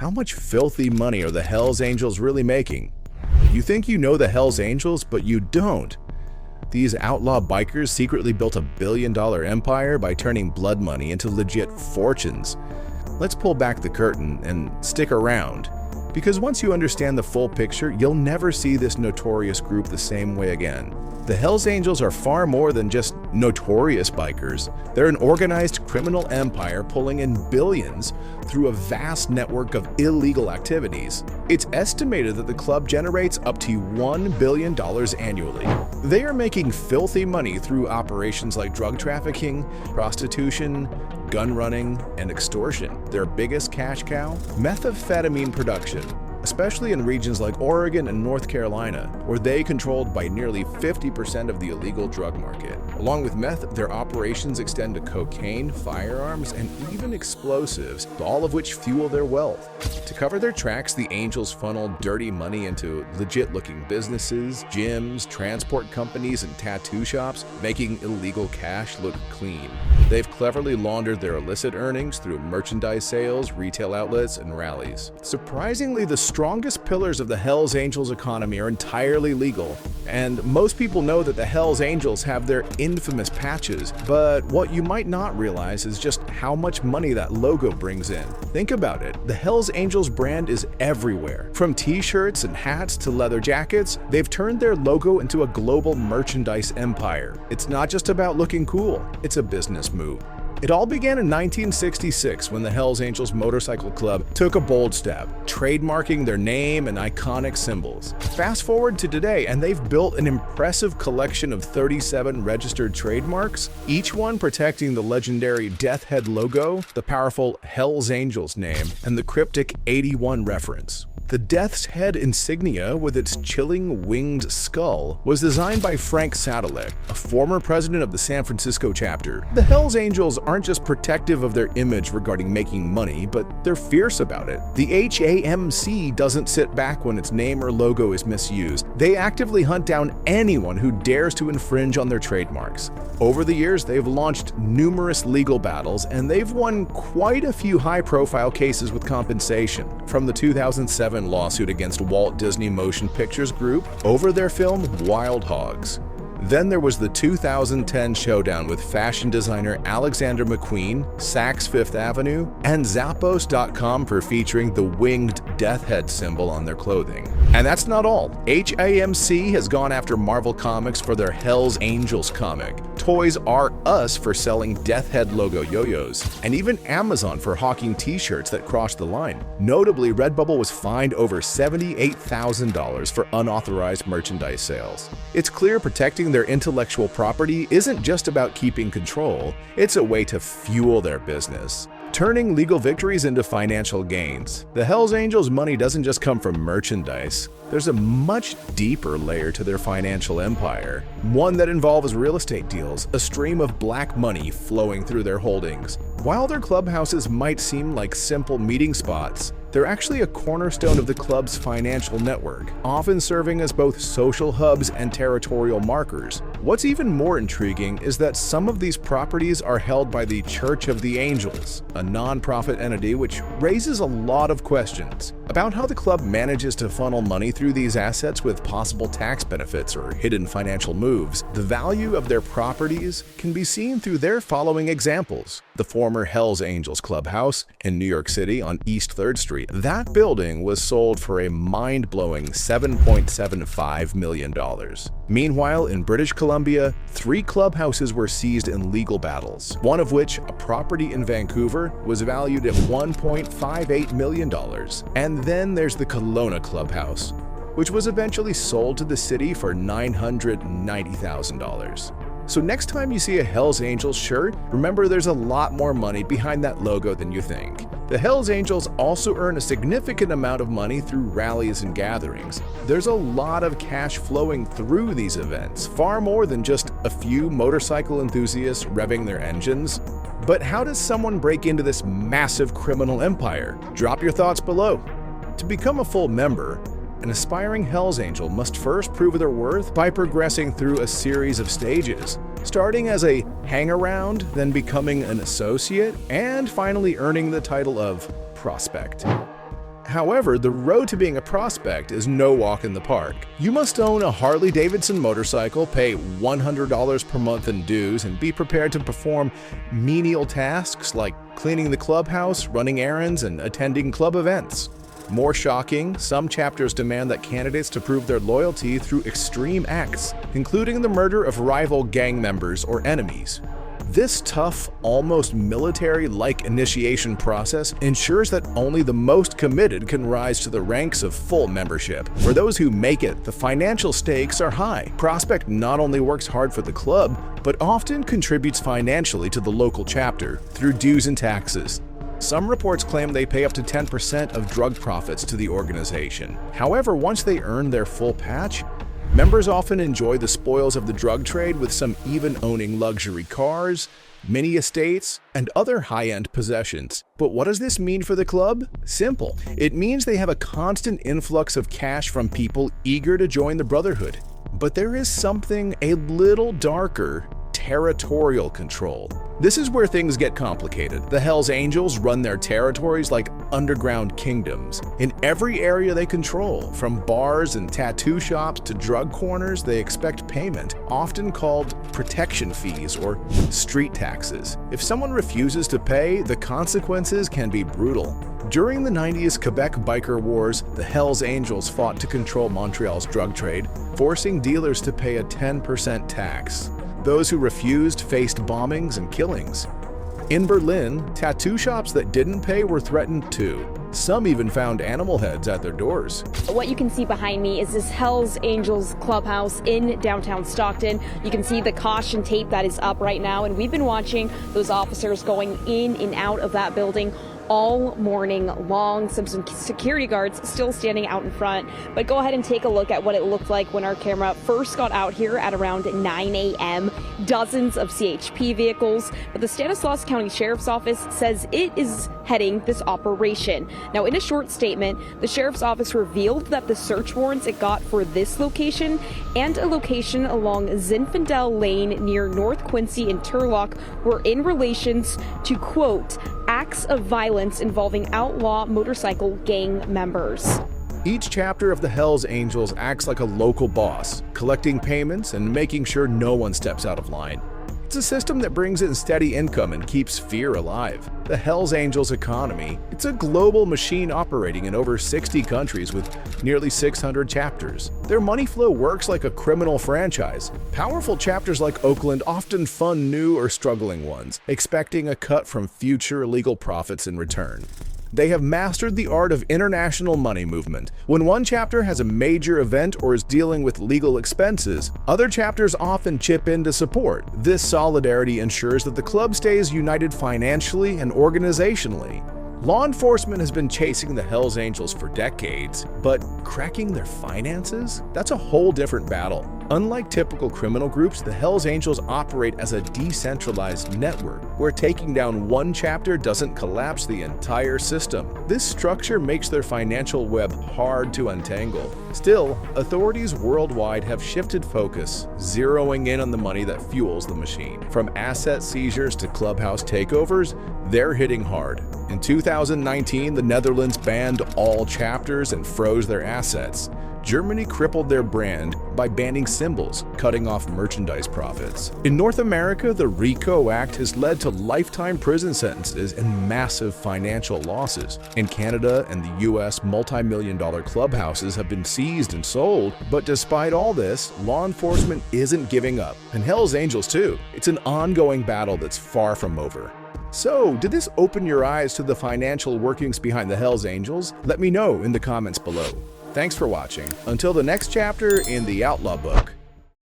how much filthy money are the Hells Angels really making? You think you know the Hells Angels, but you don't. These outlaw bikers secretly built a billion-dollar empire by turning blood money into legit fortunes. Let's pull back the curtain and stick around, because once you understand the full picture, you'll never see this notorious group the same way again. The Hells Angels are far more than just notorious bikers. They're an organized criminal empire pulling in billions through a vast network of illegal activities. It's estimated that the club generates up to $1 billion annually. They are making filthy money through operations like drug trafficking, prostitution, gun running, and extortion. Their biggest cash cow? Methamphetamine production, especially in regions like Oregon and North Carolina, where they controlled by nearly 50% of the illegal drug market. Along with meth, their operations extend to cocaine, firearms, and even explosives, all of which fuel their wealth. To cover their tracks, the Angels funnel dirty money into legit-looking businesses, gyms, transport companies, and tattoo shops, making illegal cash look clean. They've cleverly laundered their illicit earnings through merchandise sales, retail outlets, and rallies. Surprisingly, the strongest pillars of the Hells Angels economy are entirely legal, and most people know that the Hells Angels have their infamous patches, but what you might not realize is just how much money that logo brings in. Think about it, the Hells Angels brand is everywhere. From t-shirts and hats to leather jackets, they've turned their logo into a global merchandise empire. It's not just about looking cool, it's a business move. It all began in 1966 when the Hells Angels Motorcycle Club took a bold step, trademarking their name and iconic symbols. Fast forward to today, and they've built an impressive collection of 37 registered trademarks, each one protecting the legendary Death Head logo, the powerful Hells Angels name, and the cryptic 81 reference. The Death's Head insignia, with its chilling winged skull, was designed by Frank Sadalek, a former president of the San Francisco chapter. The Hells Angels aren't just protective of their image regarding making money, but they're fierce about it. The HAMC doesn't sit back when its name or logo is misused. They actively hunt down anyone who dares to infringe on their trademarks. Over the years, they've launched numerous legal battles, and they've won quite a few high-profile cases with compensation, from the 2007 lawsuit against Walt Disney Motion Pictures Group over their film Wild Hogs. Then there was the 2010 showdown with fashion designer Alexander McQueen, Saks Fifth Avenue, and Zappos.com for featuring the winged Death Head symbol on their clothing. And that's not all. HAMC has gone after Marvel Comics for their Hells Angels comic, Toys R Us for selling Death Head logo yo-yos, and even Amazon for hawking t-shirts that crossed the line. Notably, Redbubble was fined over $78,000 for unauthorized merchandise sales. It's clear protecting their intellectual property isn't just about keeping control, it's a way to fuel their business, turning legal victories into financial gains. The Hells Angels' money doesn't just come from merchandise. There's a much deeper layer to their financial empire, one that involves real estate deals, a stream of black money flowing through their holdings. While their clubhouses might seem like simple meeting spots, they're actually a cornerstone of the club's financial network, often serving as both social hubs and territorial markers. What's even more intriguing is that some of these properties are held by the Church of the Angels, a non-profit entity which raises a lot of questions about how the club manages to funnel money through these assets with possible tax benefits or hidden financial moves. The value of their properties can be seen through their following examples. The former Hells Angels Clubhouse in New York City on East 3rd Street. That building was sold for a mind-blowing $7.75 million. Meanwhile, in British Columbia, 3 clubhouses were seized in legal battles, one of which, a property in Vancouver, was valued at $1.58 million. And then there's the Kelowna Clubhouse, which was eventually sold to the city for $990,000. So next time you see a Hells Angels shirt, remember there's a lot more money behind that logo than you think. The Hells Angels also earn a significant amount of money through rallies and gatherings. There's a lot of cash flowing through these events, far more than just a few motorcycle enthusiasts revving their engines. But how does someone break into this massive criminal empire? Drop your thoughts below. To become a full member, an aspiring Hells Angel must first prove their worth by progressing through a series of stages, starting as a hang-around, then becoming an associate, and finally earning the title of prospect. However, the road to being a prospect is no walk in the park. You must own a Harley-Davidson motorcycle, pay $100 per month in dues, and be prepared to perform menial tasks like cleaning the clubhouse, running errands, and attending club events. More shocking, some chapters demand that candidates to prove their loyalty through extreme acts, including the murder of rival gang members or enemies. This tough, almost military-like initiation process ensures that only the most committed can rise to the ranks of full membership. For those who make it, the financial stakes are high. Prospect not only works hard for the club, but often contributes financially to the local chapter through dues and taxes. Some reports claim they pay up to 10% of drug profits to the organization. However, once they earn their full patch, members often enjoy the spoils of the drug trade, with some even owning luxury cars, mini estates, and other high-end possessions. But what does this mean for the club? Simple. It means they have a constant influx of cash from people eager to join the Brotherhood. But there is something a little darker: territorial control. This is where things get complicated. The Hells Angels run their territories like underground kingdoms. In every area they control, from bars and tattoo shops to drug corners, they expect payment, often called protection fees or street taxes. If someone refuses to pay, the consequences can be brutal. During the 90s Quebec biker wars, the Hells Angels fought to control Montreal's drug trade, forcing dealers to pay a 10% tax. Those who refused faced bombings and killings. In Berlin, tattoo shops that didn't pay were threatened too. Some even found animal heads at their doors. What you can see behind me is this Hells Angels clubhouse in downtown Stockton. You can see the caution tape that is up right now, and we've been watching those officers going in and out of that building all morning long. Some security guards still standing out in front. But go ahead and take a look at what it looked like when our camera first got out here at around 9 a.m. Dozens of CHP vehicles, but the Stanislaus County Sheriff's Office says it is heading this operation. Now, in a short statement, the Sheriff's Office revealed that the search warrants it got for this location and a location along Zinfandel Lane near North Quincy and Turlock were in relations to, quote, acts of violence involving outlaw motorcycle gang members. Each chapter of the Hells Angels acts like a local boss, collecting payments and making sure no one steps out of line. It's a system that brings in steady income and keeps fear alive. The Hells Angels economy, it's a global machine operating in over 60 countries with nearly 600 chapters. Their money flow works like a criminal franchise. Powerful chapters like Oakland often fund new or struggling ones, expecting a cut from future legal profits in return. They have mastered the art of international money movement. When one chapter has a major event or is dealing with legal expenses, other chapters often chip in to support. This solidarity ensures that the club stays united financially and organizationally. Law enforcement has been chasing the Hells Angels for decades, but cracking their finances? That's a whole different battle. Unlike typical criminal groups, the Hells Angels operate as a decentralized network, where taking down one chapter doesn't collapse the entire system. This structure makes their financial web hard to untangle. Still, authorities worldwide have shifted focus, zeroing in on the money that fuels the machine. From asset seizures to clubhouse takeovers, they're hitting hard. In 2019, the Netherlands banned all chapters and froze their assets. Germany crippled their brand by banning symbols, cutting off merchandise profits. In North America, the RICO Act has led to lifetime prison sentences and massive financial losses. In Canada and the US, multi-million-dollar clubhouses have been seized and sold, but despite all this, law enforcement isn't giving up. And Hells Angels too. It's an ongoing battle that's far from over. So, did this open your eyes to the financial workings behind the Hells Angels? Let me know in the comments below. Thanks for watching. Until the next chapter in the Outlaw Book.